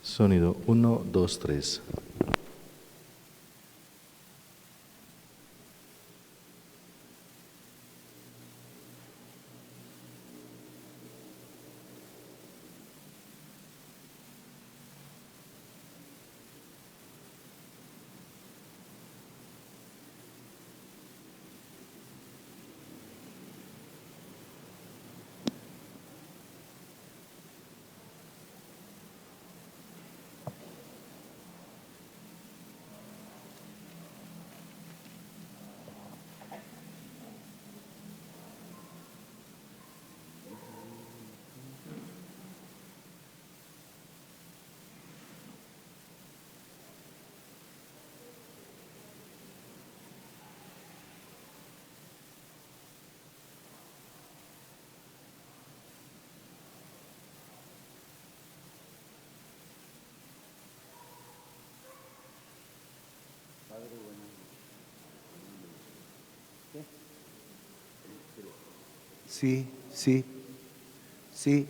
Sonido uno, 2, 3. Sí, sí, sí.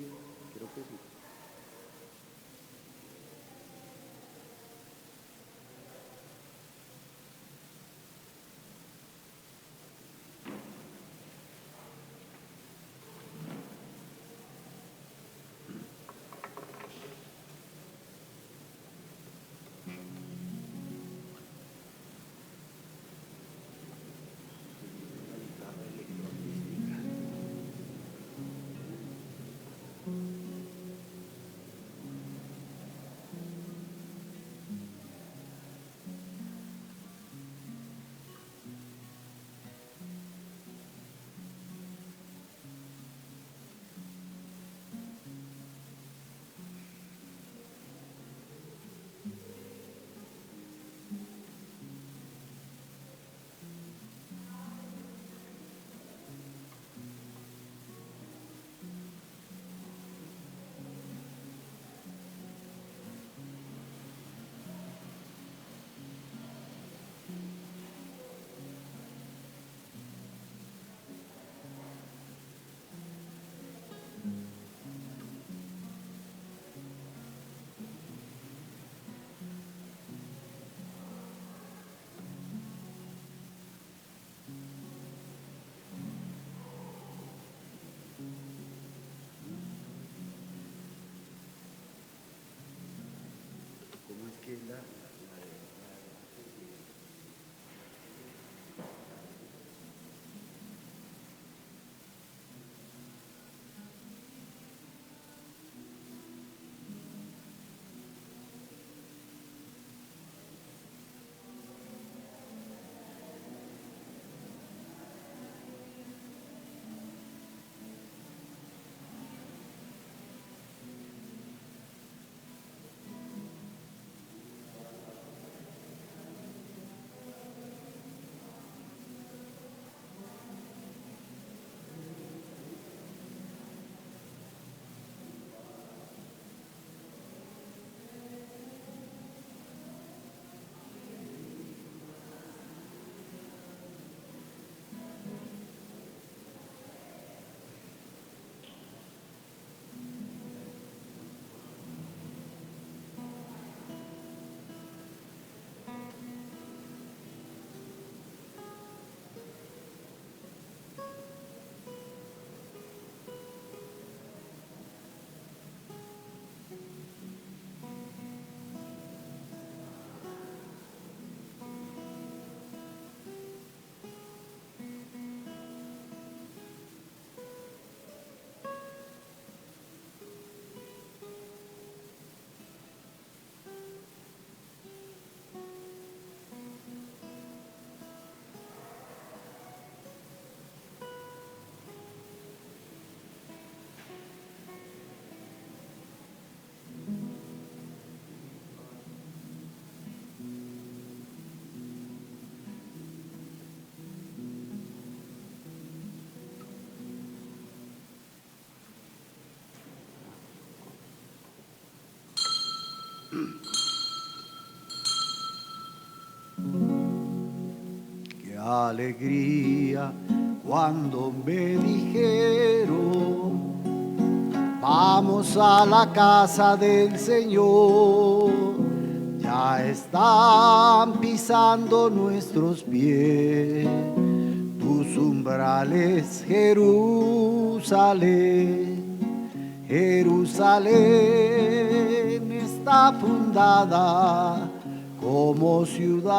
Qué alegría cuando me dijeron Vamos a la casa del Señor, ya están pisando nuestros pies tus umbrales, Jerusalén. Jerusalén está fundada como ciudad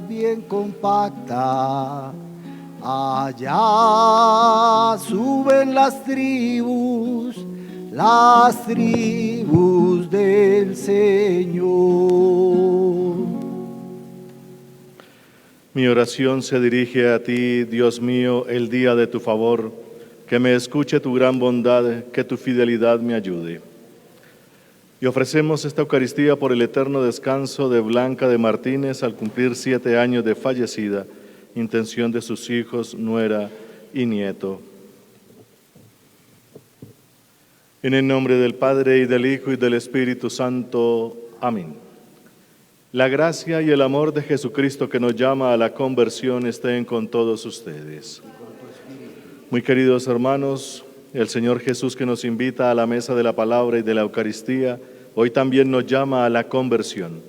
bien compacta. Allá suben las tribus del Señor. Mi oración se dirige a ti, Dios mío, el día de tu favor, que me escuche tu gran bondad, que tu fidelidad me ayude. Y ofrecemos esta Eucaristía por el eterno descanso de Blanca de Martínez al cumplir 7 años de fallecida, intención de sus hijos, nuera y nieto. En el nombre del Padre, y del Hijo, y del Espíritu Santo. Amén. La gracia y el amor de Jesucristo, que nos llama a la conversión, estén con todos ustedes. Muy queridos hermanos, el Señor Jesús, que nos invita a la mesa de la palabra y de la Eucaristía, hoy también nos llama a la conversión.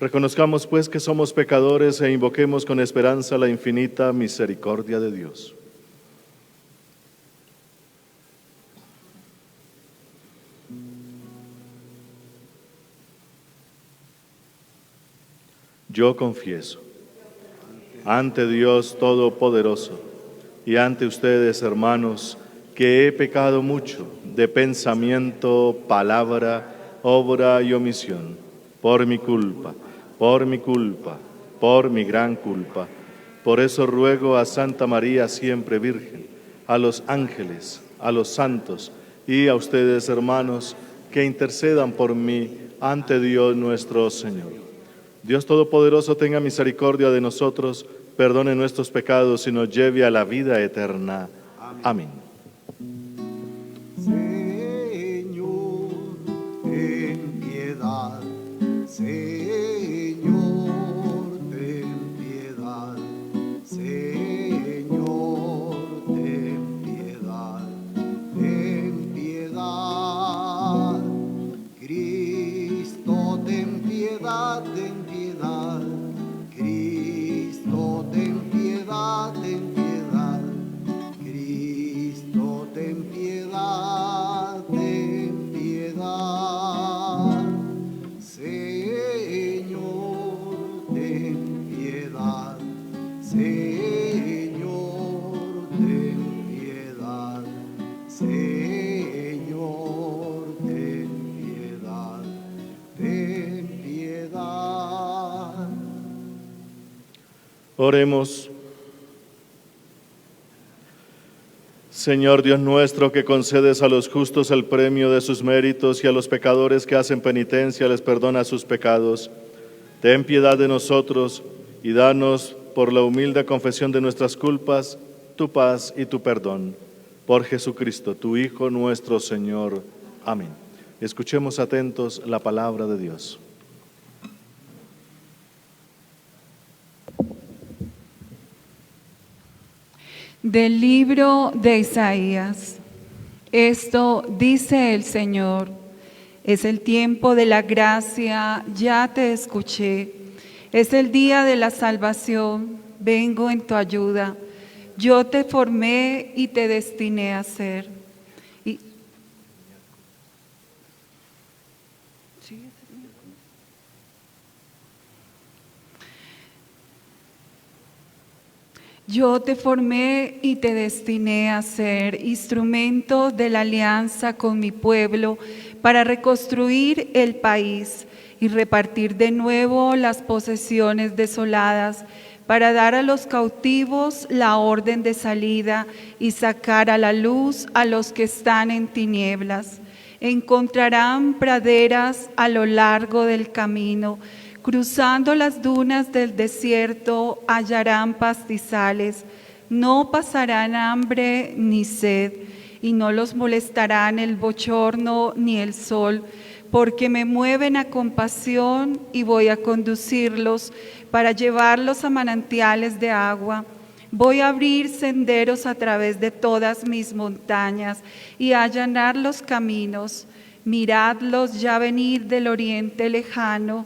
Reconozcamos pues que somos pecadores e invoquemos con esperanza la infinita misericordia de Dios. Yo confieso ante Dios Todopoderoso y ante ustedes, hermanos, que he pecado mucho de pensamiento, palabra, obra y omisión, por mi culpa, por mi gran culpa. Por eso ruego a Santa María, siempre Virgen, a los ángeles, a los santos y a ustedes, hermanos, que intercedan por mí ante Dios nuestro Señor. Dios Todopoderoso tenga misericordia de nosotros, perdone nuestros pecados y nos lleve a la vida eterna. Amén. Señor, ten piedad. Señor, ten piedad. Señor, ten piedad. Ten piedad. Cristo, ten piedad, ten piedad. Cristo, ten piedad, ten piedad. Cristo, ten piedad, ten piedad. Señor, ten piedad. Señor, ten piedad. Señor, ten piedad. Ten piedad. Oremos. Señor Dios nuestro, que concedes a los justos el premio de sus méritos y a los pecadores que hacen penitencia les perdona sus pecados, ten piedad de nosotros y danos, por la humilde confesión de nuestras culpas, tu paz y tu perdón. Por Jesucristo, tu Hijo nuestro Señor. Amén. Escuchemos atentos la palabra de Dios. Del libro de Isaías. Esto dice el Señor: es el tiempo de la gracia, ya te escuché. Es el día de la salvación, vengo en tu ayuda. Yo te formé y te destiné a ser. Yo te formé y te destiné a ser instrumento de la alianza con mi pueblo para reconstruir el país y repartir de nuevo las posesiones desoladas, para dar a los cautivos la orden de salida y sacar a la luz a los que están en tinieblas. Encontrarán praderas a lo largo del camino. Cruzando las dunas del desierto hallarán pastizales, no pasarán hambre ni sed, y no los molestarán el bochorno ni el sol, porque me mueven a compasión y voy a conducirlos para llevarlos a manantiales de agua. Voy a abrir senderos a través de todas mis montañas y a allanar los caminos. Miradlos ya venir del oriente lejano.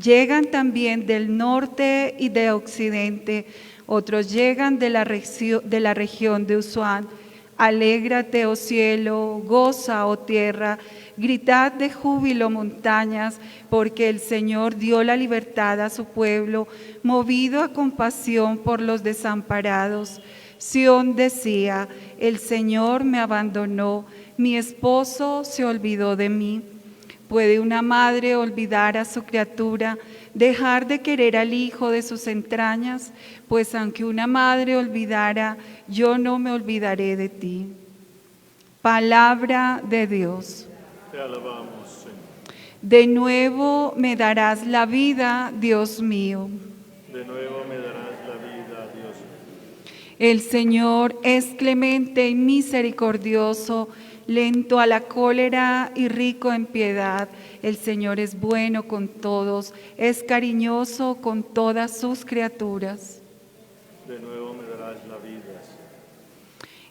Llegan también del norte y de occidente. Otros llegan de la región de Usuán. Alégrate, oh cielo, goza, oh tierra, gritad de júbilo, montañas, porque el Señor dio la libertad a su pueblo, movido a compasión por los desamparados. Sión decía, el Señor me abandonó, mi esposo se olvidó de mí. ¿Puede una madre olvidar a su criatura, dejar de querer al hijo de sus entrañas? Pues aunque una madre olvidara, yo no me olvidaré de ti. Palabra de Dios. Te alabamos, Señor. De nuevo me darás la vida, Dios mío. De nuevo me darás la vida, Dios mío. El Señor es clemente y misericordioso, lento a la cólera y rico en piedad. El Señor es bueno con todos, es cariñoso con todas sus criaturas. De nuevo me darás la vida, Señor.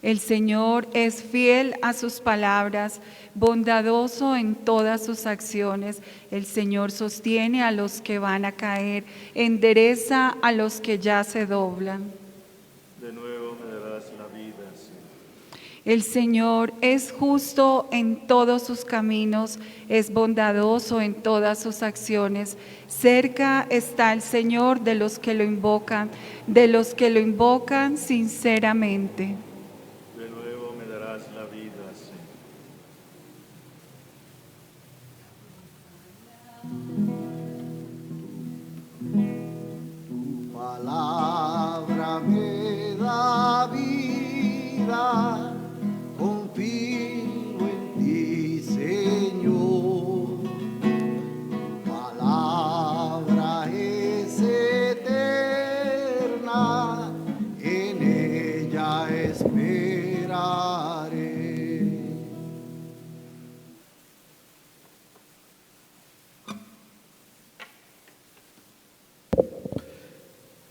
El Señor es fiel a sus palabras, bondadoso en todas sus acciones. El Señor sostiene a los que van a caer, endereza a los que ya se doblan. De nuevo me darás la vida, Señor. El Señor es justo en todos sus caminos, es bondadoso en todas sus acciones. Cerca está el Señor de los que lo invocan sinceramente. De nuevo me darás la vida, Señor. Tu palabra me da vida, confío en ti, Señor. Tu palabra es eterna, en ella esperaré.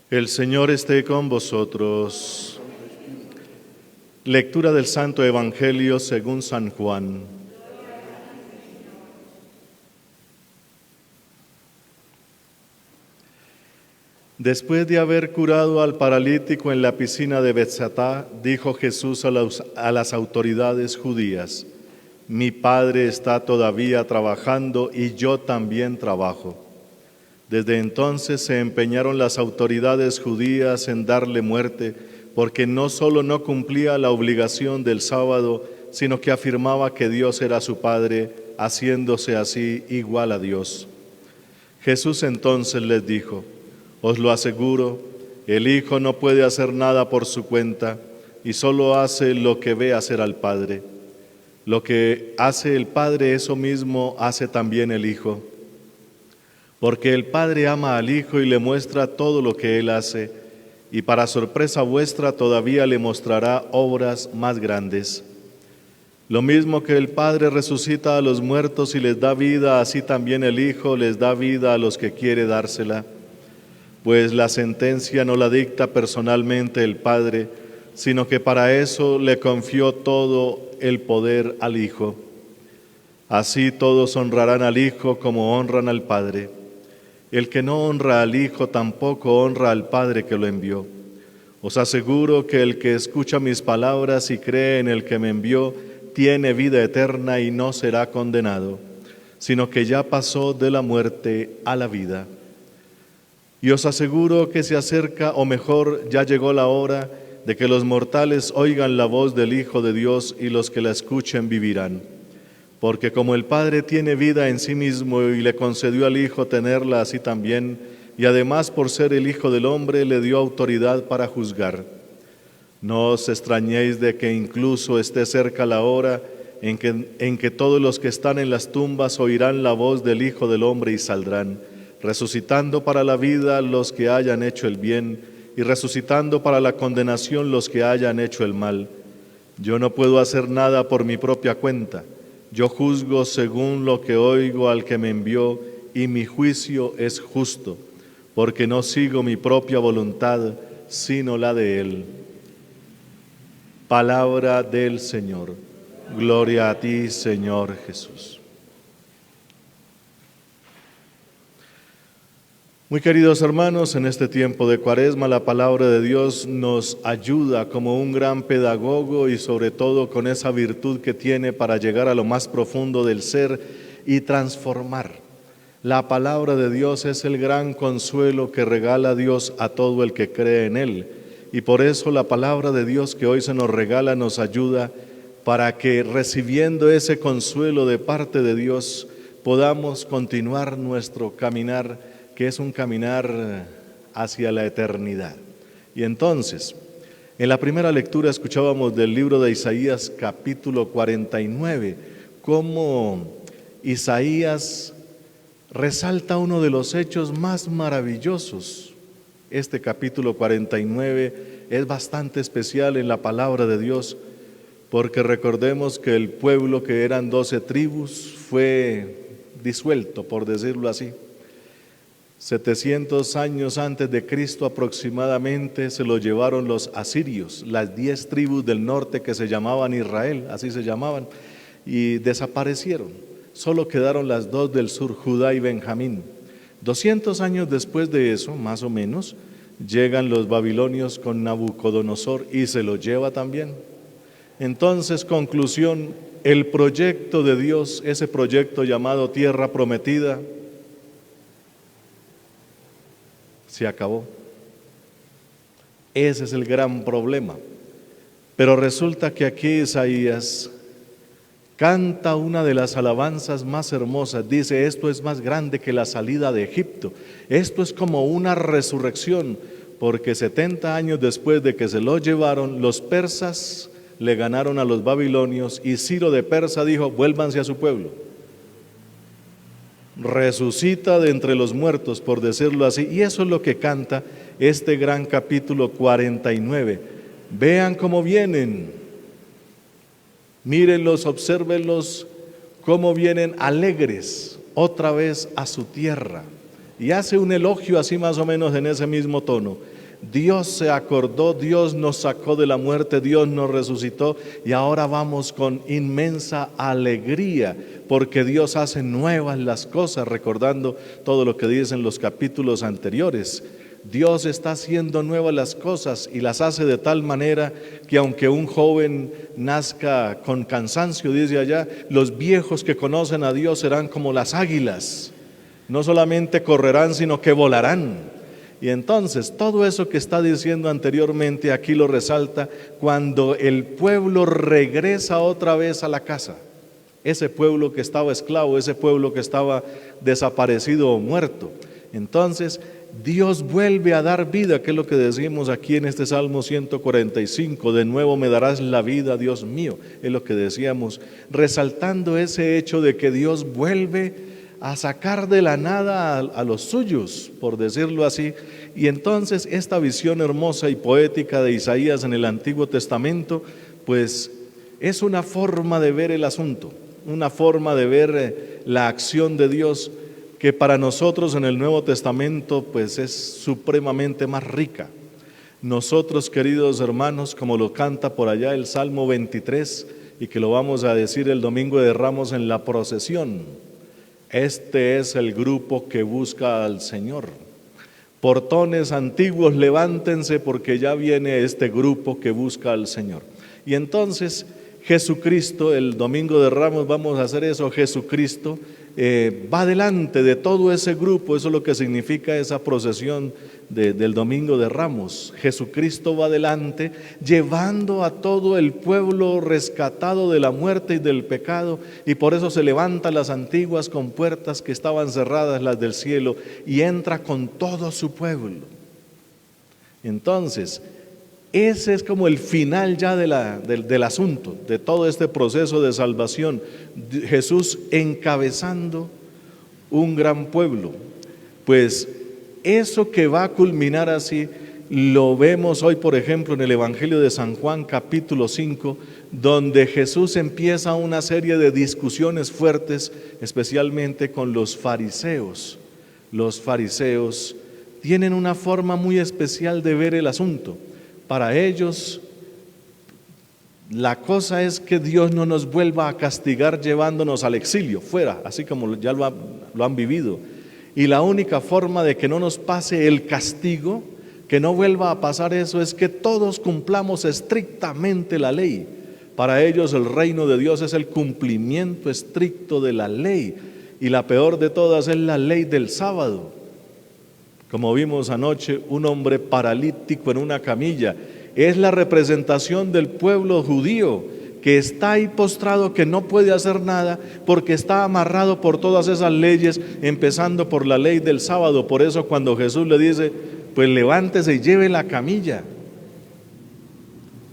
El Señor esté con vosotros. Lectura del Santo Evangelio según San Juan. Después de haber curado al paralítico en la piscina de Betsatá, dijo Jesús a las autoridades judías: Mi Padre está todavía trabajando y yo también trabajo. Desde entonces se empeñaron las autoridades judías en darle muerte, porque no solo no cumplía la obligación del sábado, sino que afirmaba que Dios era su Padre, haciéndose así igual a Dios. Jesús entonces les dijo: Os lo aseguro, el Hijo no puede hacer nada por su cuenta, y solo hace lo que ve hacer al Padre. Lo que hace el Padre, eso mismo hace también el Hijo. Porque el Padre ama al Hijo y le muestra todo lo que Él hace, y para sorpresa vuestra todavía le mostrará obras más grandes. Lo mismo que el Padre resucita a los muertos y les da vida, así también el Hijo les da vida a los que quiere dársela. Pues la sentencia no la dicta personalmente el Padre, sino que para eso le confió todo el poder al Hijo. Así todos honrarán al Hijo como honran al Padre. El que no honra al Hijo tampoco honra al Padre que lo envió. Os aseguro que el que escucha mis palabras y cree en el que me envió, tiene vida eterna y no será condenado, sino que ya pasó de la muerte a la vida. Y os aseguro que se acerca, o mejor, ya llegó la hora de que los mortales oigan la voz del Hijo de Dios, y los que la escuchen vivirán. Porque como el Padre tiene vida en sí mismo y le concedió al Hijo tenerla así también, y además por ser el Hijo del Hombre le dio autoridad para juzgar. No os extrañéis de que incluso esté cerca la hora en que todos los que están en las tumbas oirán la voz del Hijo del Hombre y saldrán, resucitando para la vida los que hayan hecho el bien, y resucitando para la condenación los que hayan hecho el mal. Yo no puedo hacer nada por mi propia cuenta. Yo juzgo según lo que oigo al que me envió, y mi juicio es justo, porque no sigo mi propia voluntad, sino la de Él. Palabra del Señor. Gloria a ti, Señor Jesús. Muy queridos hermanos, en este tiempo de Cuaresma la palabra de Dios nos ayuda como un gran pedagogo y sobre todo con esa virtud que tiene para llegar a lo más profundo del ser y transformar. La palabra de Dios es el gran consuelo que regala Dios a todo el que cree en Él. Y por eso la palabra de Dios que hoy se nos regala nos ayuda para que recibiendo ese consuelo de parte de Dios podamos continuar nuestro caminar, que es un caminar hacia la eternidad. Y entonces, en la primera lectura escuchábamos del libro de Isaías capítulo 49, cómo Isaías resalta uno de los hechos más maravillosos. Este capítulo 49 es bastante especial en la palabra de Dios, porque recordemos que el pueblo, que eran 12 tribus, fue disuelto, por decirlo así. 700 años antes de Cristo aproximadamente se lo llevaron los asirios, las 10 tribus del norte que se llamaban Israel, así se llamaban, y desaparecieron. Solo quedaron las 2 del sur, Judá y Benjamín. 200 años después de eso, más o menos, llegan los babilonios con Nabucodonosor y se lo lleva también. Entonces, conclusión, el proyecto de Dios, ese proyecto llamado Tierra Prometida, se acabó. Ese es el gran problema. Pero resulta que aquí Isaías canta una de las alabanzas más hermosas. Dice, esto es más grande que la salida de Egipto. Esto es como una resurrección, porque 70 años después de que se lo llevaron, los persas le ganaron a los babilonios y Ciro de Persa dijo, vuélvanse a su pueblo. Resucita de entre los muertos, por decirlo así, y eso es lo que canta este gran capítulo 49. Vean cómo vienen, mírenlos, obsérvenlos, cómo vienen alegres otra vez a su tierra. Y hace un elogio así más o menos en ese mismo tono. Dios se acordó, Dios nos sacó de la muerte, Dios nos resucitó y ahora vamos con inmensa alegría porque Dios hace nuevas las cosas, recordando todo lo que dicen los capítulos anteriores. Dios está haciendo nuevas las cosas y las hace de tal manera que aunque un joven nazca con cansancio, dice allá, los viejos que conocen a Dios serán como las águilas, no solamente correrán sino que volarán. Y entonces todo eso que está diciendo anteriormente aquí lo resalta cuando el pueblo regresa otra vez a la casa. Ese pueblo que estaba esclavo, ese pueblo que estaba desaparecido o muerto. Entonces Dios vuelve a dar vida, que es lo que decimos aquí en este Salmo 145, de nuevo me darás la vida, Dios mío, es lo que decíamos, resaltando ese hecho de que Dios vuelve a sacar de la nada a los suyos, por decirlo así. Y entonces esta visión hermosa y poética de Isaías en el Antiguo Testamento, pues es una forma de ver el asunto, una forma de ver la acción de Dios que para nosotros en el Nuevo Testamento pues es supremamente más rica. Nosotros, queridos hermanos, como lo canta por allá el Salmo 23 y que lo vamos a decir el Domingo de Ramos en la procesión, este es el grupo que busca al Señor. Portones antiguos, levántense porque ya viene este grupo que busca al Señor. Y entonces Jesucristo, el Domingo de Ramos vamos a hacer eso, Jesucristo va delante de todo ese grupo, eso es lo que significa esa procesión del Domingo de Ramos. Jesucristo va delante llevando a todo el pueblo rescatado de la muerte y del pecado, y por eso se levantan las antiguas con puertas que estaban cerradas, las del cielo, y entra con todo su pueblo. Entonces ese es como el final ya del asunto, de todo este proceso de salvación. Jesús encabezando un gran pueblo. Pues eso que va a culminar así, lo vemos hoy, por ejemplo, en el Evangelio de San Juan, capítulo 5, donde Jesús empieza una serie de discusiones fuertes, especialmente con los fariseos. Los fariseos tienen una forma muy especial de ver el asunto. Para ellos, la cosa es que Dios no nos vuelva a castigar llevándonos al exilio, fuera, así como ya lo han vivido. Y la única forma de que no nos pase el castigo, que no vuelva a pasar eso, es que todos cumplamos estrictamente la ley. Para ellos el reino de Dios es el cumplimiento estricto de la ley. Y la peor de todas es la ley del sábado. Como vimos anoche, un hombre paralítico en una camilla es la representación del pueblo judío que está ahí postrado, que no puede hacer nada porque está amarrado por todas esas leyes, empezando por la ley del sábado. Por eso cuando Jesús le dice, pues levántese y lleve la camilla,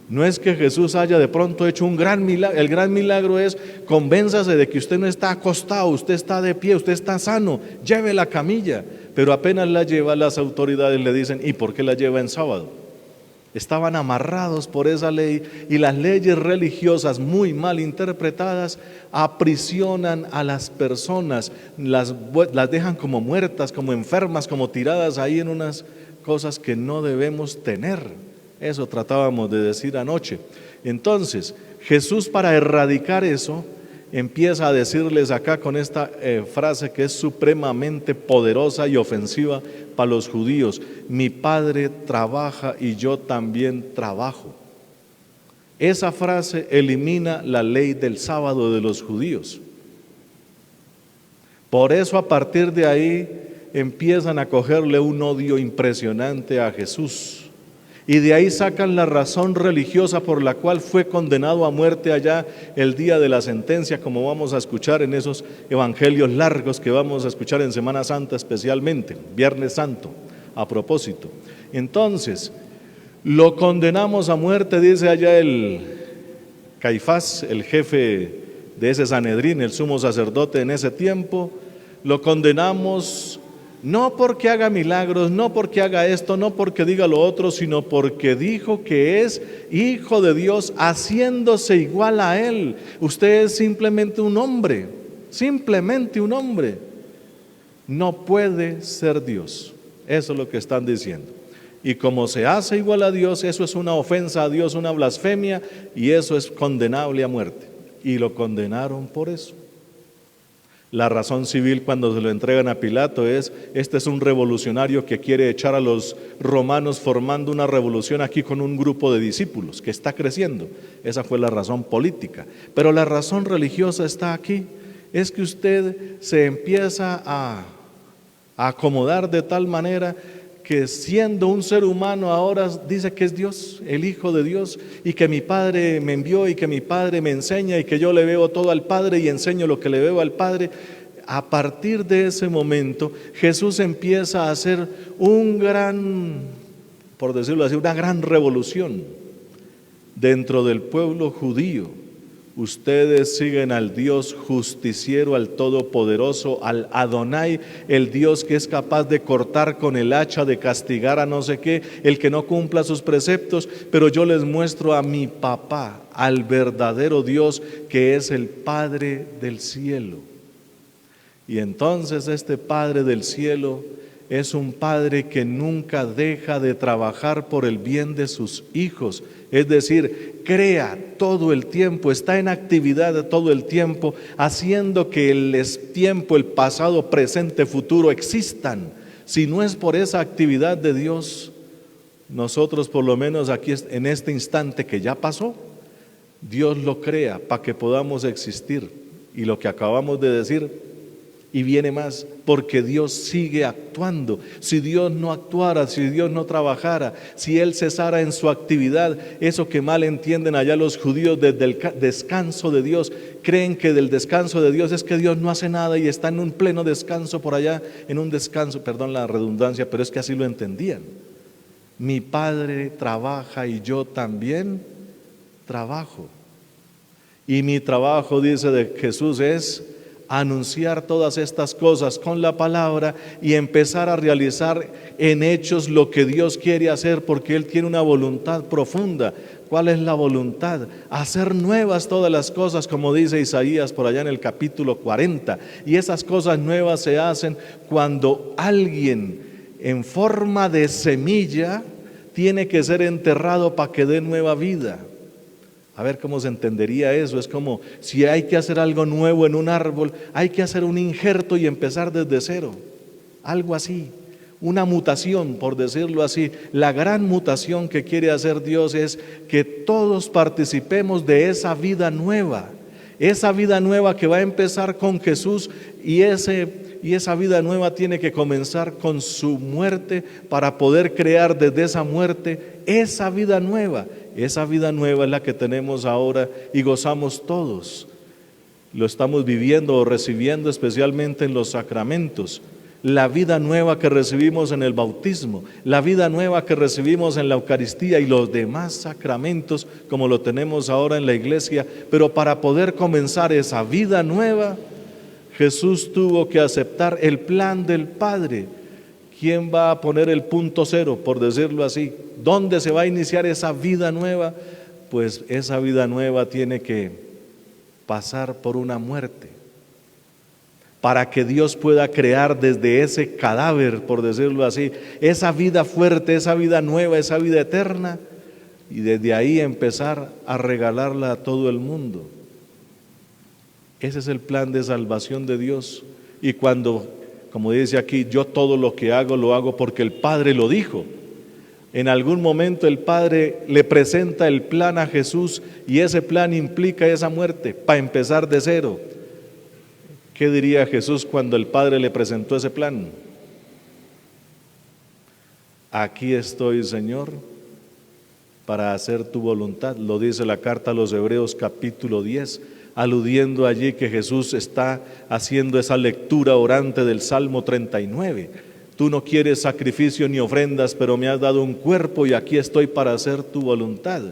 no es que Jesús haya de pronto hecho un gran milagro. El gran milagro es: convénzase de que usted no está acostado, usted está de pie, usted está sano, lleve la camilla. Pero apenas la lleva, las autoridades le dicen, ¿y por qué la lleva en sábado? Estaban amarrados por esa ley, y las leyes religiosas muy mal interpretadas aprisionan a las personas, las dejan como muertas, como enfermas, como tiradas ahí en unas cosas que no debemos tener. Eso tratábamos de decir anoche. Entonces, Jesús, para erradicar eso, empieza a decirles acá con esta frase que es supremamente poderosa y ofensiva para los judíos: mi Padre trabaja y yo también trabajo. Esa frase elimina la ley del sábado de los judíos. Por eso, a partir de ahí, empiezan a cogerle un odio impresionante a Jesús. Y de ahí sacan la razón religiosa por la cual fue condenado a muerte allá el día de la sentencia, como vamos a escuchar en esos evangelios largos que vamos a escuchar en Semana Santa, especialmente, Viernes Santo, a propósito. Entonces, lo condenamos a muerte, dice allá el Caifás, el jefe de ese Sanedrín, el sumo sacerdote en ese tiempo. Lo condenamos no porque haga milagros, no porque haga esto, no porque diga lo otro, sino porque dijo que es hijo de Dios, haciéndose igual a Él. Usted es simplemente un hombre, no puede ser Dios. Eso es lo que están diciendo. Y como se hace igual a Dios, eso es una ofensa a Dios, una blasfemia, y eso es condenable a muerte. Y lo condenaron por eso. La razón civil cuando se lo entregan a Pilato es: este es un revolucionario que quiere echar a los romanos, formando una revolución aquí con un grupo de discípulos que está creciendo. Esa fue la razón política. Pero la razón religiosa está aquí. Es que usted se empieza a acomodar de tal manera que, siendo un ser humano, ahora dice que es Dios, el Hijo de Dios, y que mi Padre me envió, y que mi Padre me enseña, y que yo le veo todo al Padre y enseño lo que le veo al Padre. A partir de ese momento, Jesús empieza a hacer por decirlo así, una gran revolución dentro del pueblo judío. Ustedes siguen al Dios justiciero, al Todopoderoso, al Adonai, el Dios que es capaz de cortar con el hacha, de castigar a no sé qué, el que no cumpla sus preceptos, pero yo les muestro a mi papá, al verdadero Dios, que es el Padre del cielo. Y entonces este Padre del cielo es un Padre que nunca deja de trabajar por el bien de sus hijos. Es decir, crea todo el tiempo, está en actividad todo el tiempo, haciendo que el tiempo, el pasado, presente, futuro existan. Si no es por esa actividad de Dios, nosotros por lo menos aquí en este instante que ya pasó, Dios lo crea para que podamos existir. Y lo que acabamos de decir, y viene más, porque Dios sigue actuando. Si Dios no actuara, si Dios no trabajara, si Él cesara en su actividad, eso que mal entienden allá los judíos desde el descanso de Dios, creen que del descanso de Dios es que Dios no hace nada y está en un pleno descanso por allá, en un descanso, perdón la redundancia, pero es que así lo entendían. Mi Padre trabaja y yo también trabajo. Y mi trabajo, dice de Jesús, es anunciar todas estas cosas con la palabra y empezar a realizar en hechos lo que Dios quiere hacer, porque Él tiene una voluntad profunda. ¿Cuál es la voluntad? Hacer nuevas todas las cosas, como dice Isaías por allá en el capítulo 40. Y esas cosas nuevas se hacen cuando alguien en forma de semilla, tiene que ser enterrado para que dé nueva vida. A ver cómo se entendería eso. Es como si hay que hacer algo nuevo en un árbol, hay que hacer un injerto y empezar desde cero. Algo así, una mutación, por decirlo así. La gran mutación que quiere hacer Dios es que todos participemos de esa vida nueva que va a empezar con Jesús, y esa vida nueva tiene que comenzar con su muerte para poder crear desde esa muerte esa vida nueva. Esa vida nueva es la que tenemos ahora y gozamos todos. Lo estamos viviendo o recibiendo especialmente en los sacramentos. La vida nueva que recibimos en el bautismo, la vida nueva que recibimos en la Eucaristía y los demás sacramentos como lo tenemos ahora en la iglesia. Pero para poder comenzar esa vida nueva, Jesús tuvo que aceptar el plan del Padre. ¿Quién va a poner el punto cero, por decirlo así? ¿Dónde se va a iniciar esa vida nueva? Pues esa vida nueva tiene que pasar por una muerte, para que Dios pueda crear desde ese cadáver, por decirlo así, esa vida fuerte, esa vida nueva, esa vida eterna, y desde ahí empezar a regalarla a todo el mundo. Ese es el plan de salvación de Dios. Y cuando, como dice aquí, yo todo lo que hago lo hago porque el Padre lo dijo. En algún momento el Padre le presenta el plan a Jesús y ese plan implica esa muerte para empezar de cero. ¿Qué diría Jesús cuando el Padre le presentó ese plan? Aquí estoy, Señor, para hacer tu voluntad. Lo dice la carta a los Hebreos capítulo 10, aludiendo allí que Jesús está haciendo esa lectura orante del Salmo 39. Tú no quieres sacrificio ni ofrendas, pero me has dado un cuerpo y aquí estoy para hacer tu voluntad.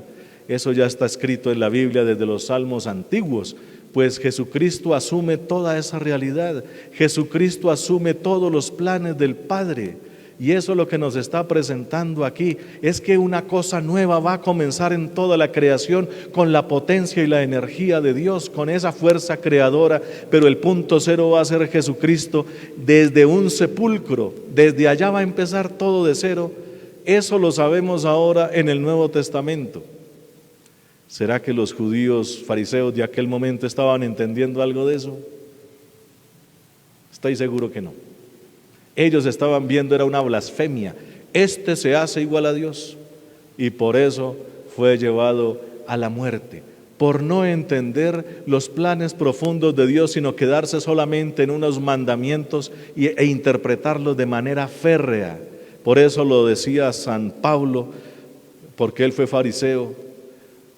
Eso ya está escrito en la Biblia desde los salmos antiguos. Pues Jesucristo asume toda esa realidad. Jesucristo asume todos los planes del Padre. Y eso es lo que nos está presentando aquí. Es que una cosa nueva va a comenzar en toda la creación con la potencia y la energía de Dios, con esa fuerza creadora. Pero el punto cero va a ser Jesucristo desde un sepulcro. Desde allá va a empezar todo de cero. Eso lo sabemos ahora en el Nuevo Testamento. ¿Será que los judíos fariseos de aquel momento estaban entendiendo algo de eso? Estoy seguro que no. Ellos estaban viendo, era una blasfemia. Este se hace igual a Dios. Y por eso fue llevado a la muerte. Por no entender los planes profundos de Dios, sino quedarse solamente en unos mandamientos e interpretarlos de manera férrea. Por eso lo decía San Pablo, porque él fue fariseo.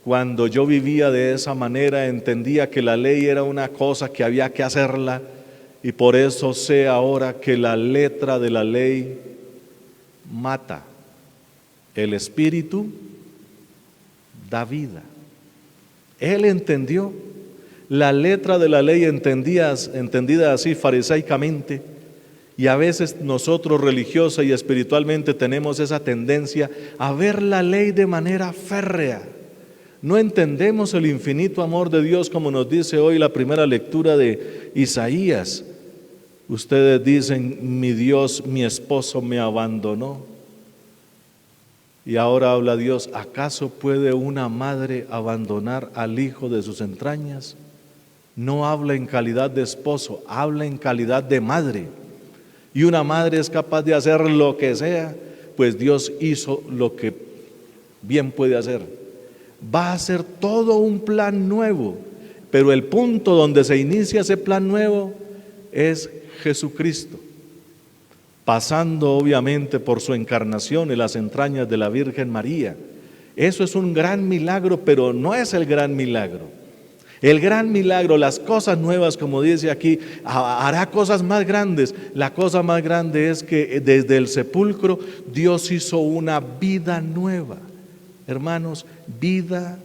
Cuando yo vivía de esa manera, entendía que la ley era una cosa que había que hacerla, y por eso sé ahora que la letra de la ley mata, el espíritu da vida. Él entendió la letra de la ley entendida así fariseicamente, y a veces nosotros religiosa y espiritualmente tenemos esa tendencia a ver la ley de manera férrea. No entendemos el infinito amor de Dios, como nos dice hoy la primera lectura de Isaías. Ustedes dicen, mi Dios, mi esposo me abandonó. Y ahora habla Dios, ¿acaso puede una madre abandonar al hijo de sus entrañas? No habla en calidad de esposo, habla en calidad de madre. Y una madre es capaz de hacer lo que sea, pues Dios hizo lo que bien puede hacer. Va a ser todo un plan nuevo, pero el punto donde se inicia ese plan nuevo es Jesucristo, pasando obviamente por su encarnación en las entrañas de la Virgen María. Eso es un gran milagro, pero no es el gran milagro. El gran milagro, las cosas nuevas, como dice aquí, hará cosas más grandes. La cosa más grande es que desde el sepulcro Dios hizo una vida nueva. Hermanos, vida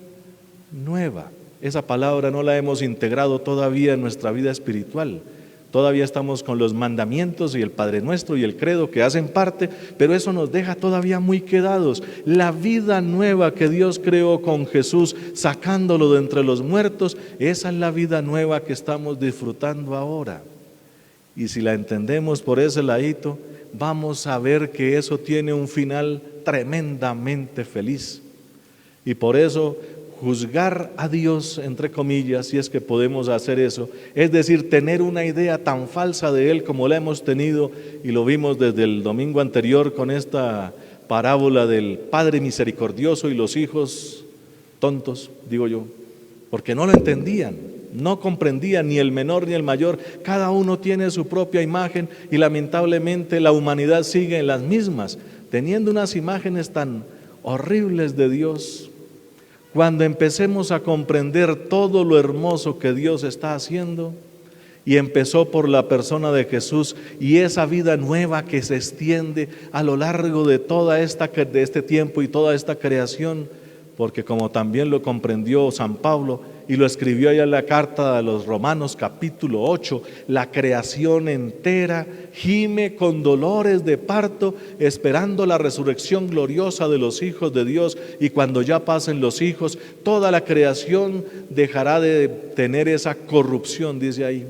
nueva. Esa palabra no la hemos integrado todavía en nuestra vida espiritual. Todavía estamos con los mandamientos y el Padre Nuestro y el credo que hacen parte, pero eso nos deja todavía muy quedados. La vida nueva que Dios creó con Jesús, sacándolo de entre los muertos, esa es la vida nueva que estamos disfrutando ahora. Y si la entendemos por ese ladito, vamos a ver que eso tiene un final tremendamente feliz. Y por eso juzgar a Dios, entre comillas, si es que podemos hacer eso, es decir, tener una idea tan falsa de Él como la hemos tenido, y lo vimos desde el domingo anterior con esta parábola del Padre misericordioso y los hijos tontos, digo yo, porque no lo entendían, no comprendían ni el menor ni el mayor, cada uno tiene su propia imagen y lamentablemente la humanidad sigue en las mismas, teniendo unas imágenes tan horribles de Dios. Cuando empecemos a comprender todo lo hermoso que Dios está haciendo, y empezó por la persona de Jesús y esa vida nueva que se extiende a lo largo de de este tiempo y toda esta creación, porque como también lo comprendió San Pablo y lo escribió allá en la carta de los Romanos capítulo 8, la creación entera gime con dolores de parto esperando la resurrección gloriosa de los hijos de Dios, y cuando ya pasen los hijos, toda la creación dejará de tener esa corrupción, dice ahí.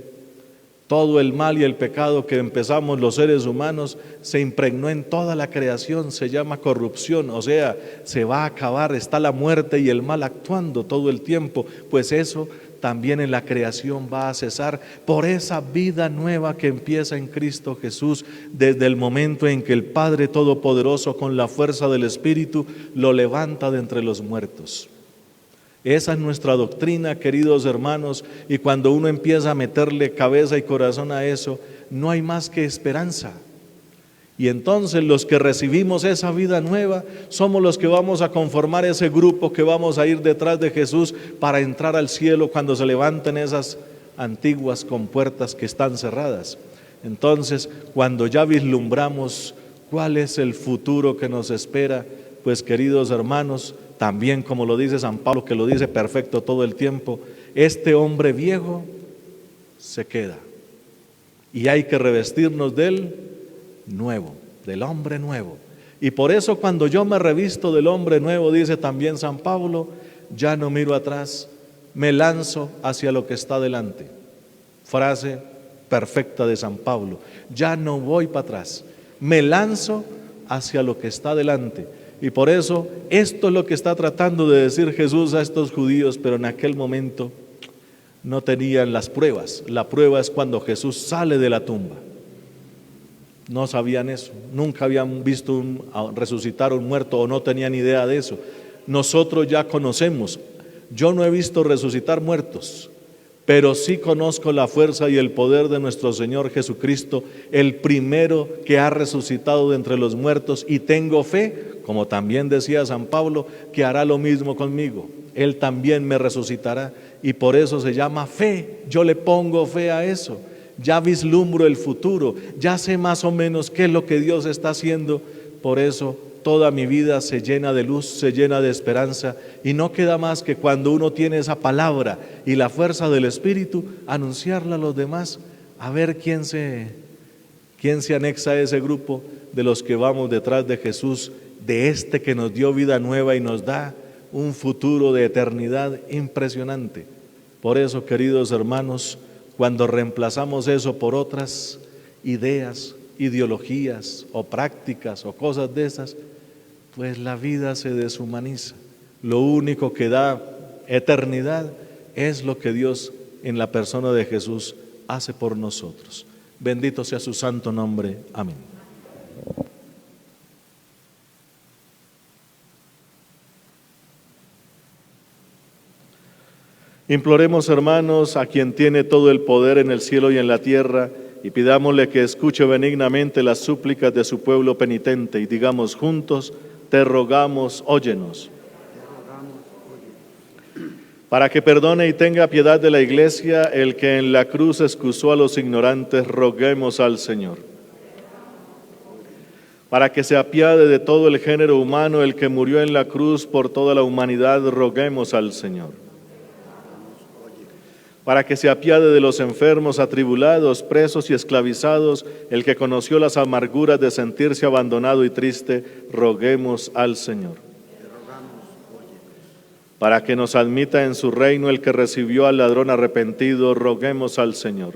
Todo el mal y el pecado que empezamos los seres humanos se impregnó en toda la creación, se llama corrupción, o sea, se va a acabar, está la muerte y el mal actuando todo el tiempo, pues eso también en la creación va a cesar por esa vida nueva que empieza en Cristo Jesús, desde el momento en que el Padre Todopoderoso con la fuerza del Espíritu lo levanta de entre los muertos. Esa es nuestra doctrina, queridos hermanos, y cuando uno empieza a meterle cabeza y corazón a eso, no hay más que esperanza. Y entonces los que recibimos esa vida nueva somos los que vamos a conformar ese grupo que vamos a ir detrás de Jesús para entrar al cielo cuando se levanten esas antiguas compuertas que están cerradas. Entonces, cuando ya vislumbramos cuál es el futuro que nos espera, pues queridos hermanos, también como lo dice San Pablo, que lo dice perfecto todo el tiempo, este hombre viejo se queda y hay que revestirnos del nuevo, del hombre nuevo. Y por eso cuando yo me revisto del hombre nuevo, dice también San Pablo, ya no miro atrás, me lanzo hacia lo que está delante. Frase perfecta de San Pablo, ya no voy para atrás, me lanzo hacia lo que está delante. Y por eso esto es lo que está tratando de decir Jesús a estos judíos, pero en aquel momento no tenían las pruebas. La prueba es cuando Jesús sale de la tumba. No sabían eso, nunca habían visto resucitar a un muerto o no tenían idea de eso. Nosotros ya conocemos, yo no he visto resucitar muertos, pero sí conozco la fuerza y el poder de nuestro Señor Jesucristo, el primero que ha resucitado de entre los muertos, y tengo fe, como también decía San Pablo, que hará lo mismo conmigo. Él también me resucitará, y por eso se llama fe. Yo le pongo fe a eso, ya vislumbro el futuro, ya sé más o menos qué es lo que Dios está haciendo. Por eso toda mi vida se llena de luz, se llena de esperanza, y no queda más que cuando uno tiene esa palabra y la fuerza del Espíritu, anunciarla a los demás, a ver quién se anexa a ese grupo de los que vamos detrás de Jesús, de este que nos dio vida nueva y nos da un futuro de eternidad impresionante. Por eso, queridos hermanos, cuando reemplazamos eso por otras ideas, ideologías o prácticas o cosas de esas, pues la vida se deshumaniza. Lo único que da eternidad es lo que Dios en la persona de Jesús hace por nosotros. Bendito sea su santo nombre. Amén. Imploremos, hermanos, a quien tiene todo el poder en el cielo y en la tierra, y pidámosle que escuche benignamente las súplicas de su pueblo penitente, y digamos juntos: te rogamos, óyenos. Para que perdone y tenga piedad de la Iglesia, el que en la cruz excusó a los ignorantes, roguemos al Señor. Para que se apiade de todo el género humano, el que murió en la cruz por toda la humanidad, roguemos al Señor. Para que se apiade de los enfermos, atribulados, presos y esclavizados, el que conoció las amarguras de sentirse abandonado y triste, roguemos al Señor. Para que nos admita en su reino el que recibió al ladrón arrepentido, roguemos al Señor.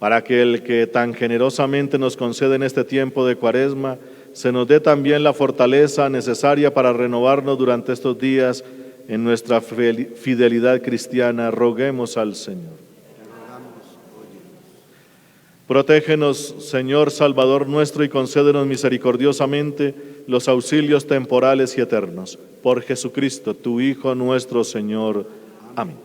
para que el que tan generosamente nos concede en este tiempo de Cuaresma, se nos dé también la fortaleza necesaria para renovarnos durante estos días en nuestra fidelidad cristiana. Roguemos al Señor. Protégenos, Señor Salvador nuestro, y concédenos misericordiosamente los auxilios temporales y eternos. Por Jesucristo, tu Hijo nuestro Señor. Amén.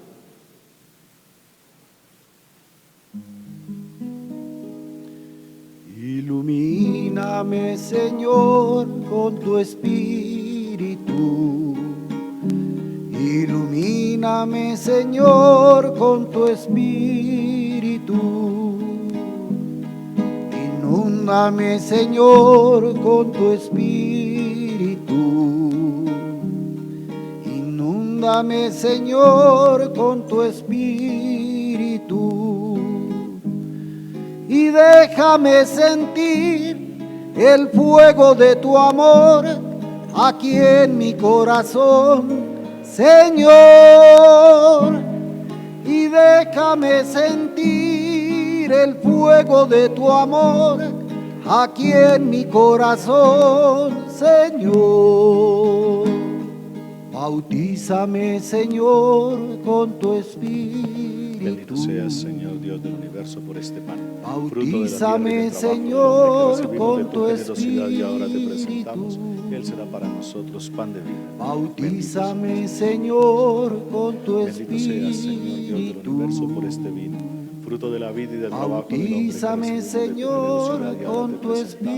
Ilumíname, Señor, con tu espíritu. Ilumíname, Señor, con tu espíritu. Inúndame, Señor, con tu espíritu. Inúndame, Señor, con tu espíritu. Y déjame sentir el fuego de tu amor aquí en mi corazón, Señor. Y déjame sentir el fuego de tu amor aquí en mi corazón, Señor. Bautízame, Señor, con tu espíritu. Bendito seas, Señor Dios del universo, por este pan. Bautízame, Señor, con tu espíritu. Y ahora te presentamos, espíritu. Él será para nosotros pan de vida. Bautízame, Señor, con tu Bendito seas, Señor Dios del universo, por este vino, fruto de la vida y del trabajo del hombre. Bautízame, Señor, con tu Y Él será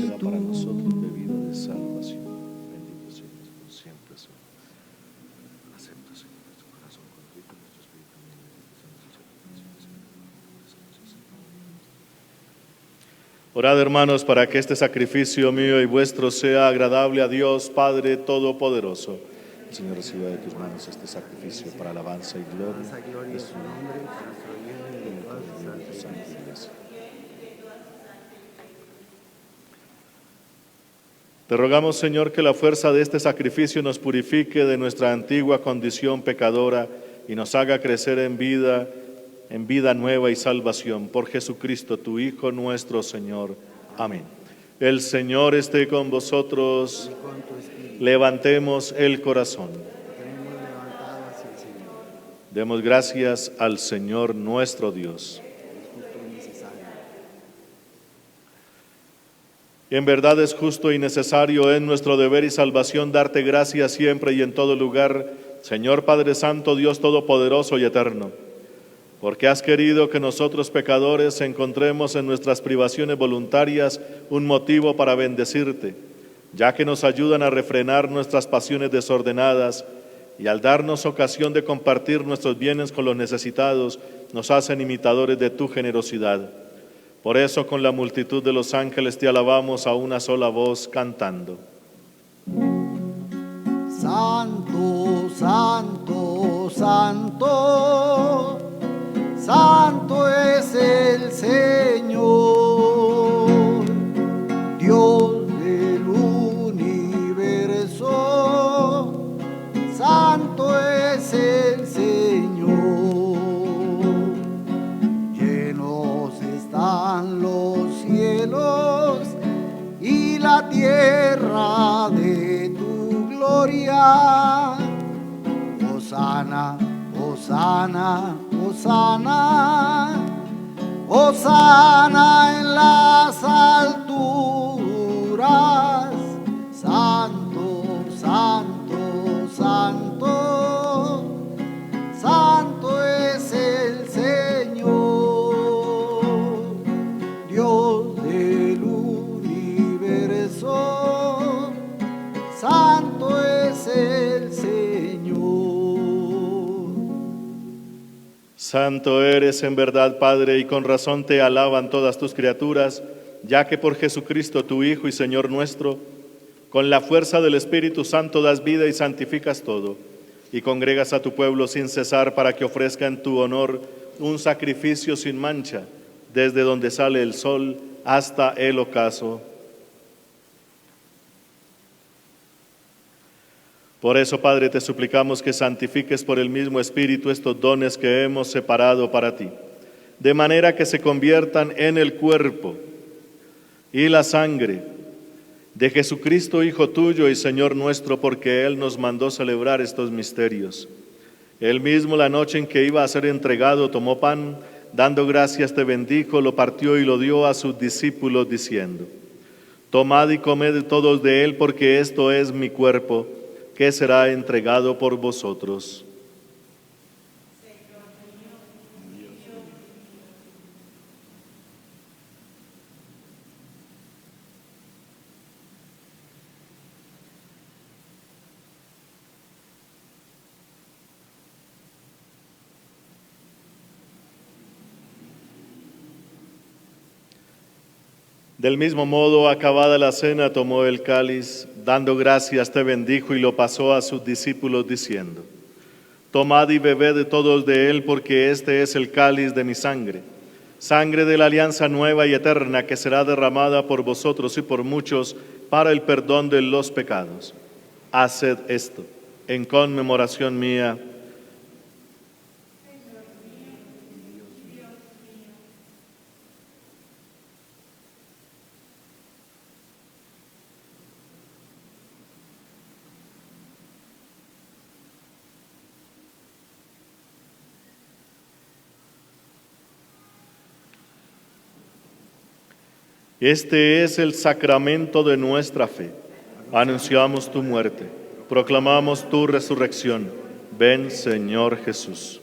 espíritu. para nosotros bebida de salvación. Bendito seas por siempre, Señor. Acepto, Señor, nuestro corazón contrito, nuestro espíritu humilde. Orad, hermanos, para que este sacrificio mío y vuestro sea agradable a Dios Padre Todopoderoso. El Señor reciba de tus manos este sacrificio para alabanza y gloria de su nombre, de tu santa iglesia. Te rogamos, Señor, que la fuerza de este sacrificio nos purifique de nuestra antigua condición pecadora y nos haga crecer en vida nueva y salvación. Por Jesucristo, tu Hijo nuestro Señor. Amén. El Señor esté con vosotros. Levantemos el corazón. Demos gracias al Señor nuestro Dios. En verdad es justo y necesario, es nuestro deber y salvación darte gracias siempre y en todo lugar, Señor Padre Santo, Dios Todopoderoso y Eterno, porque has querido que nosotros pecadores encontremos en nuestras privaciones voluntarias un motivo para bendecirte, ya que nos ayudan a refrenar nuestras pasiones desordenadas y al darnos ocasión de compartir nuestros bienes con los necesitados, nos hacen imitadores de tu generosidad. Por eso con la multitud de los ángeles te alabamos a una sola voz cantando. Santo, santo, santo, santo es el Señor, Dios del universo, santo es el Señor. Llenos están los cielos y la tierra de tu gloria. Hosana, hosana, hosana, hosana en las alturas. Santo, santo, santo, santo es el Señor, Dios del universo, santo es el Señor. Santo eres en verdad, Padre, y con razón te alaban todas tus criaturas, ya que por Jesucristo, tu Hijo y Señor nuestro, con la fuerza del Espíritu Santo das vida y santificas todo, y congregas a tu pueblo sin cesar para que ofrezca en tu honor un sacrificio sin mancha, desde donde sale el sol hasta el ocaso. Por eso, Padre, te suplicamos que santifiques por el mismo Espíritu estos dones que hemos separado para ti. de manera que se conviertan en el cuerpo y la sangre de Jesucristo, Hijo tuyo y Señor nuestro, porque Él nos mandó celebrar estos misterios. Él mismo, la noche en que iba a ser entregado, tomó pan, dando gracias te bendijo, lo partió y lo dio a sus discípulos, diciendo: tomad y comed todos de él, porque esto es mi cuerpo, que será entregado por vosotros. Del mismo modo, acabada la cena, tomó el cáliz, dando gracias te bendijo y lo pasó a sus discípulos, diciendo: tomad y bebed todos de él, porque este es el cáliz de mi sangre, sangre de la alianza nueva y eterna, que será derramada por vosotros y por muchos para el perdón de los pecados. Haced esto en conmemoración mía. Este es el sacramento de nuestra fe. Anunciamos tu muerte, proclamamos tu resurrección. Ven, Señor Jesús.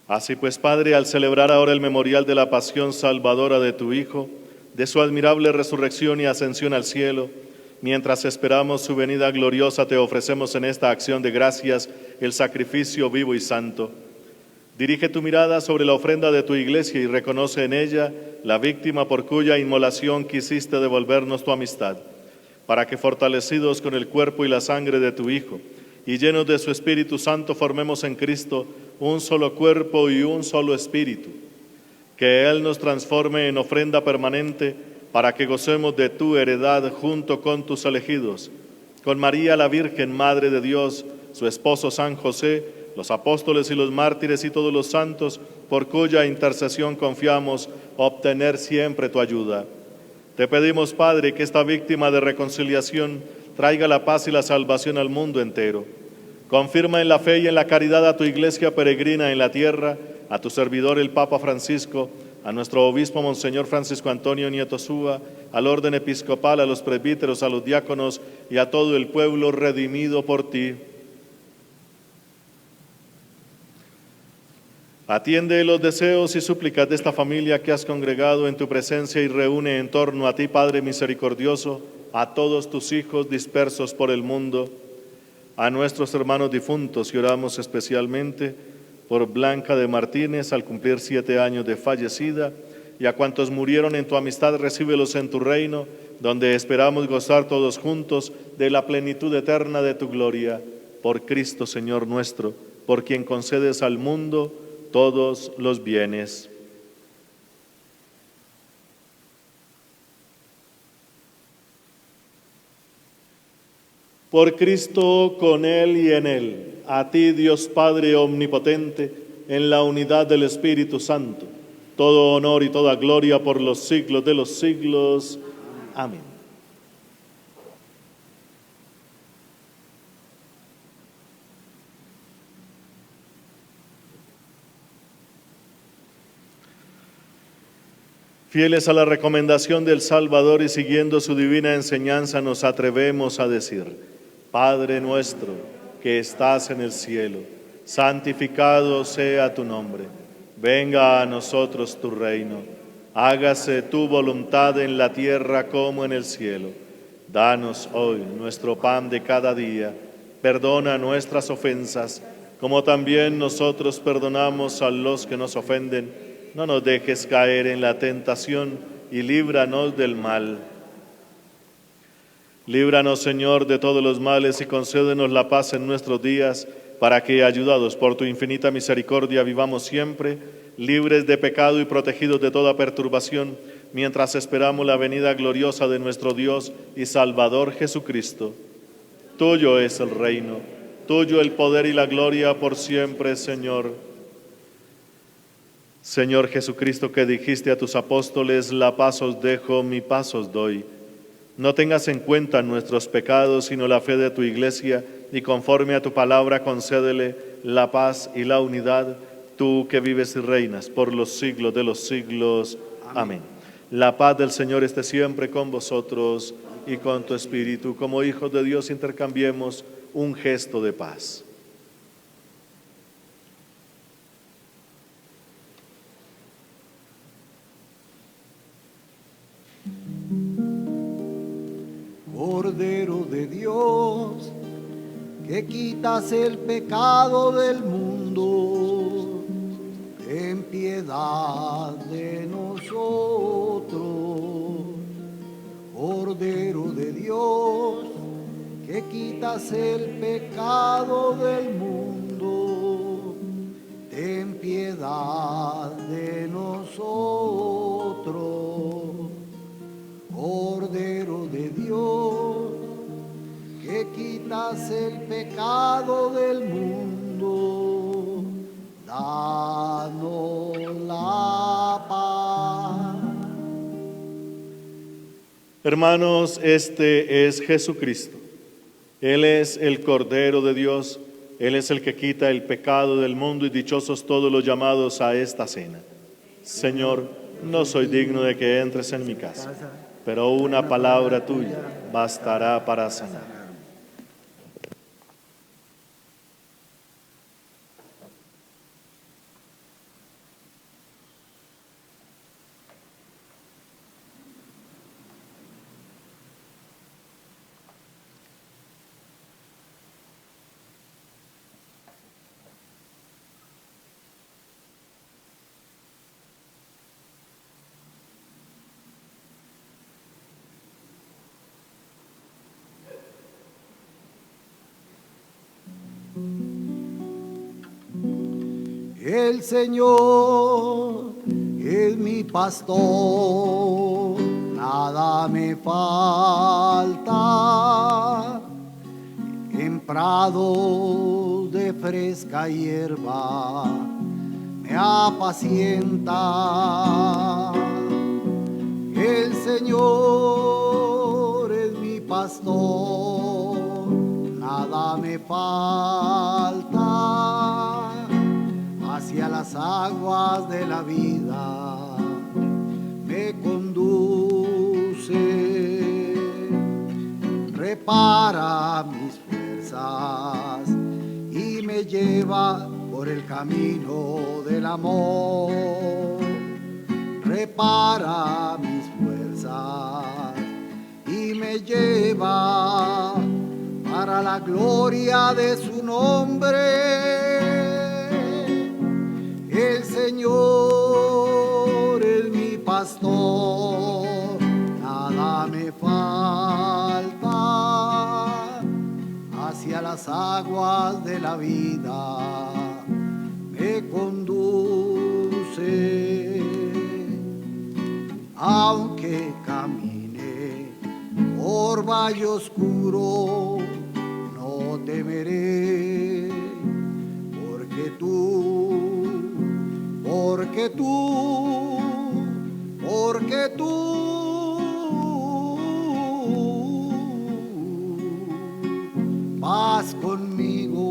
Así pues, Padre, al celebrar ahora el memorial de la pasión salvadora de tu Hijo, de su admirable resurrección y ascensión al cielo, mientras esperamos su venida gloriosa, te ofrecemos en esta acción de gracias el sacrificio vivo y santo. Dirige tu mirada sobre la ofrenda de tu iglesia y reconoce en ella la víctima por cuya inmolación quisiste devolvernos tu amistad, para que, fortalecidos con el cuerpo y la sangre de tu Hijo y llenos de su Espíritu Santo, formemos en Cristo un solo cuerpo y un solo espíritu. Que Él nos transforme en ofrenda permanente para que gocemos de tu heredad junto con tus elegidos, con María la Virgen, Madre de Dios, su esposo San José, los apóstoles y los mártires y todos los santos, por cuya intercesión confiamos obtener siempre tu ayuda. Te pedimos, Padre, que esta víctima de reconciliación traiga la paz y la salvación al mundo entero. Confirma en la fe y en la caridad a tu iglesia peregrina en la tierra, a tu servidor el Papa Francisco, a nuestro obispo Monseñor Francisco Antonio Nieto Súa, al orden episcopal, a los presbíteros, a los diáconos y a todo el pueblo redimido por ti. Atiende los deseos y súplicas de esta familia que has congregado en tu presencia y reúne en torno a ti, Padre misericordioso, a todos tus hijos dispersos por el mundo, a nuestros hermanos difuntos, y oramos especialmente por Blanca de Martínez al cumplir 7 años de fallecida, y a cuantos murieron en tu amistad, recíbelos en tu reino, donde esperamos gozar todos juntos de la plenitud eterna de tu gloria. Por Cristo Señor nuestro, por quien concedes al mundo todos los bienes. Por Cristo, con Él y en Él, a ti, Dios Padre omnipotente, en la unidad del Espíritu Santo, todo honor y toda gloria por los siglos de los siglos. Amén. Fieles a la recomendación del Salvador y siguiendo su divina enseñanza, nos atrevemos a decir: Padre nuestro, que estás en el cielo, santificado sea tu nombre. Venga a nosotros tu reino. Hágase tu voluntad en la tierra como en el cielo. Danos hoy nuestro pan de cada día. Perdona nuestras ofensas, como también nosotros perdonamos a los que nos ofenden. No nos dejes caer en la tentación y líbranos del mal. Líbranos, Señor, de todos los males y concédenos la paz en nuestros días, para que, ayudados por tu infinita misericordia, vivamos siempre libres de pecado y protegidos de toda perturbación, mientras esperamos la venida gloriosa de nuestro Dios y Salvador Jesucristo. Tuyo es el reino, Tuyo el poder y la gloria por siempre, Señor. Señor Jesucristo, que dijiste a tus apóstoles, la paz os dejo, mi paz os doy. No tengas en cuenta nuestros pecados, sino la fe de tu Iglesia, y conforme a tu palabra concédele la paz y la unidad, tú que vives y reinas por los siglos de los siglos. Amén. La paz del Señor esté siempre con vosotros y con tu espíritu. Como hijos de Dios intercambiemos un gesto de paz. Cordero de Dios, que quitas el pecado del mundo, ten piedad de nosotros. Cordero de Dios, que quitas el pecado del mundo, ten piedad de nosotros. Cordero de Dios, que quitas el pecado del mundo, danos la paz. Hermanos, este es Jesucristo. Él es el Cordero de Dios. Él es el que quita el pecado del mundo, y dichosos todos los llamados a esta cena. Señor, no soy digno de que entres en mi casa, pero una palabra tuya bastará para sanar. El Señor es mi pastor, nada me falta. En prados de fresca hierba me apacienta. El Señor es mi pastor, nada me falta. Hacia las aguas de la vida me conduce, repara mis fuerzas y me lleva por el camino del amor. Repara mis fuerzas y me lleva para la gloria de su nombre. El Señor es mi pastor, nada me falta. Hacia las aguas de la vida me conduce. Aunque camine por valle oscuro, no temeré, porque tú vas conmigo.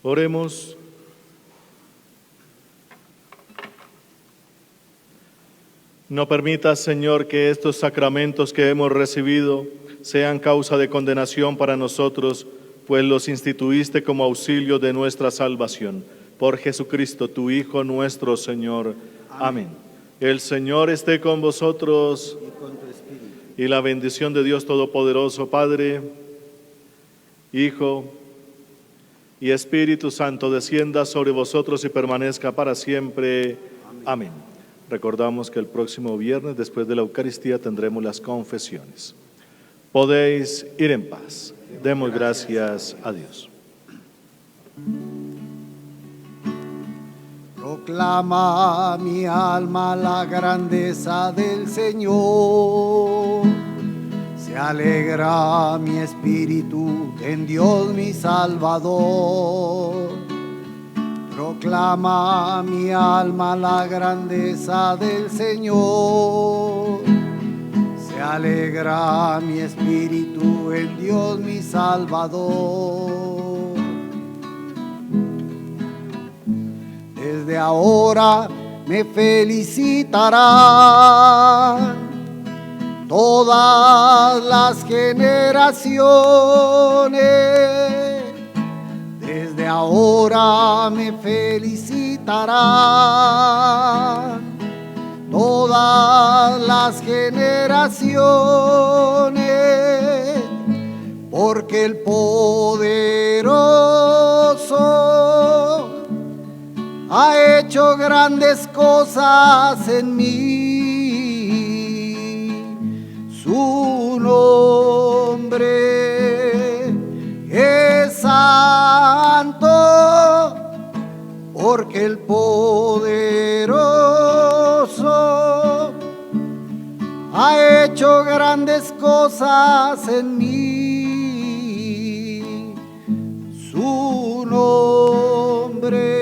Oremos. No permitas, Señor, que estos sacramentos que hemos recibido sean causa de condenación para nosotros, pues los instituiste como auxilio de nuestra salvación. Por Jesucristo, tu Hijo nuestro Señor. Amén. El Señor esté con vosotros. Y con tu espíritu. Y la bendición de Dios Todopoderoso, Padre, Hijo y Espíritu Santo, descienda sobre vosotros y permanezca para siempre. Amén. Recordamos que el próximo viernes, después de la Eucaristía, tendremos las confesiones. Podéis ir en paz. Demos gracias a Dios. Proclama mi alma la grandeza del Señor. Se alegra mi espíritu en Dios mi Salvador. Proclama mi alma la grandeza del Señor. Se alegra mi espíritu en Dios mi Salvador. Desde ahora me felicitarán todas las generaciones. Desde ahora me felicitarán todas las generaciones, porque el poderoso ha hecho grandes cosas en mí. Su nombre es santo, porque el poderoso ha hecho grandes cosas en mí. Su nombre